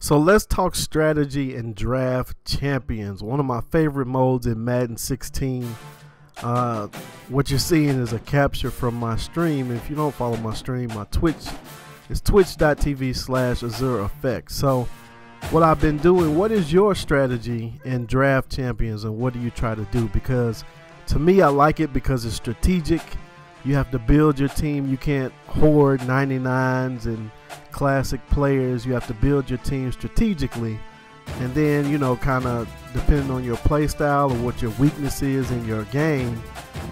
So let's talk strategy and draft champions. One of my favorite modes in Madden 16. What you're seeing is a capture from my stream. If you don't follow my stream, my Twitch is twitch.tv/AzurEffect. So what I've been doing, what is your strategy in draft champions and what do you try to do? Because to me, I like it because it's strategic. You have to build your team. You can't hoard 99s and classic players. You have to build your team strategically, and then, you know, kind of depending on your play style or what your weakness is in your game,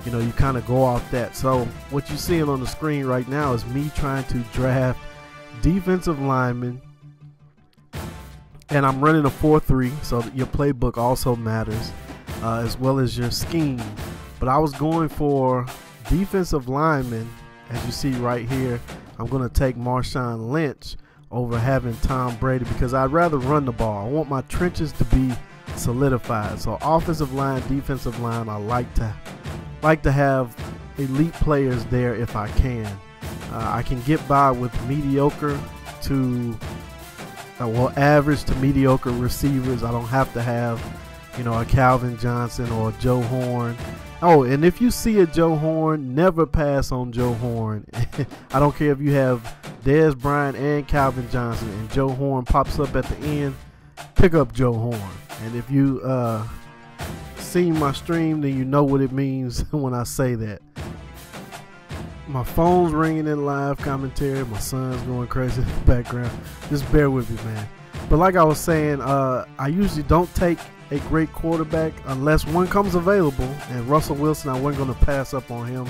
you know, you kind of go off that. So what you're seeing on the screen right now is me trying to draft defensive linemen, and I'm running a 4-3, so that your playbook also matters, as well as your scheme. But I was going for defensive linemen. As you see right here, I'm going to take Marshawn Lynch over having Tom Brady because I'd rather run the ball. I want my trenches to be solidified. So offensive line, defensive line, I like to have elite players there if I can. I can get by with mediocre to average to mediocre receivers. I don't have to have, you know, a Calvin Johnson or a Joe Horn. Oh, and if you see a Joe Horn, never pass on Joe Horn. I don't care if you have Dez Bryant and Calvin Johnson and Joe Horn pops up at the end, pick up Joe Horn. And if you seen my stream, then you know what it means when I say that. My phone's ringing in live commentary. My son's going crazy in the background. Just bear with me, man. But like I was saying, I usually don't take a great quarterback unless one comes available, and Russell Wilson, I wasn't going to pass up on him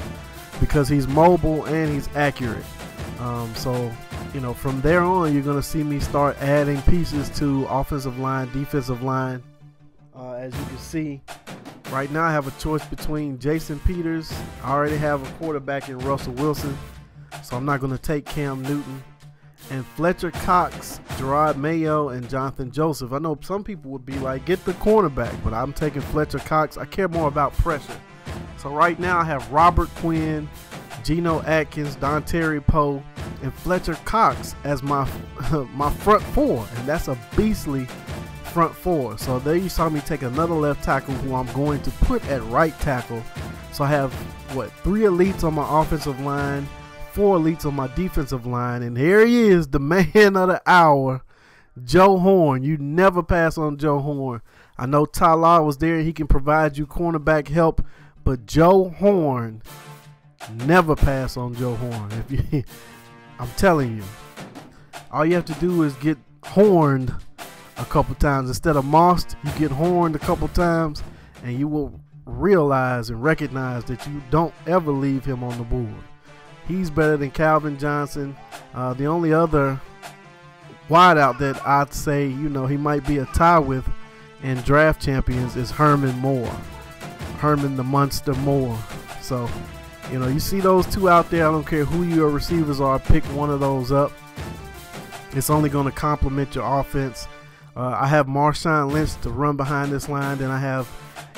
because he's mobile and he's accurate. So, you know, from there on, you're going to see me start adding pieces to offensive line, defensive line. As you can see, right now I have a choice between Jason Peters. I already have a quarterback in Russell Wilson, so I'm not going to take Cam Newton. And Fletcher Cox, Gerard Mayo, and Jonathan Joseph. I know some people would be like, get the cornerback, but I'm taking Fletcher Cox. I care more about pressure. So right now I have Robert Quinn, Geno Atkins, Dontari Poe, and Fletcher Cox as my front four, and that's a beastly front four. So there you saw me take another left tackle who I'm going to put at right tackle. So I have, 3 elites on my offensive line, 4 elites on my defensive line, and here he is, the man of the hour, Joe Horn. You never pass on Joe Horn. I know Ty Law was there. He can provide you cornerback help, but Joe Horn, never pass on Joe Horn. I'm telling you, all you have to do is get horned a couple times. Instead of mossed, you get horned a couple times, and you will realize and recognize that you don't ever leave him on the board. He's better than Calvin Johnson. The only other wideout that I'd say, you know, he might be a tie with in draft champions is Herman Moore. Herman the Monster Moore. So, you know, you see those two out there. I don't care who your receivers are. Pick one of those up. It's only going to complement your offense. I have Marshawn Lynch to run behind this line. Then I have,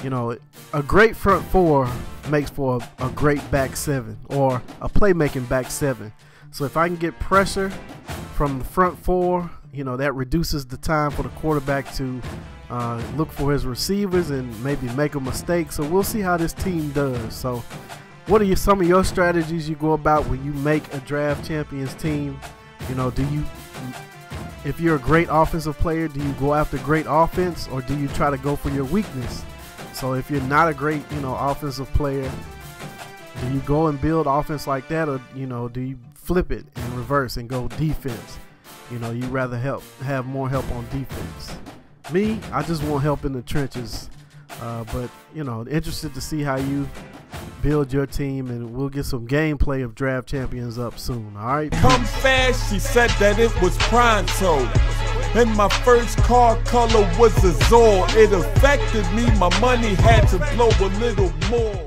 you know, a great front four makes for a great back seven or a playmaking back seven. So if I can get pressure from the front four, you know, that reduces the time for the quarterback to look for his receivers and maybe make a mistake. So we'll see how this team does. So what are some of your strategies you go about when you make a draft champions team? You know, if you're a great offensive player, do you go after great offense or do you try to go for your weakness? So if you're not a great, you know, offensive player, do you go and build offense like that, or, you know, do you flip it in reverse and go defense? You know, you rather have more help on defense. Me, I just want help in the trenches. But, you know, interested to see how you build your team, and we'll get some gameplay of draft champions up soon. All right. Come fast, she said that it was pronto. And my first car color was Azure. It affected me, my money had to blow a little more.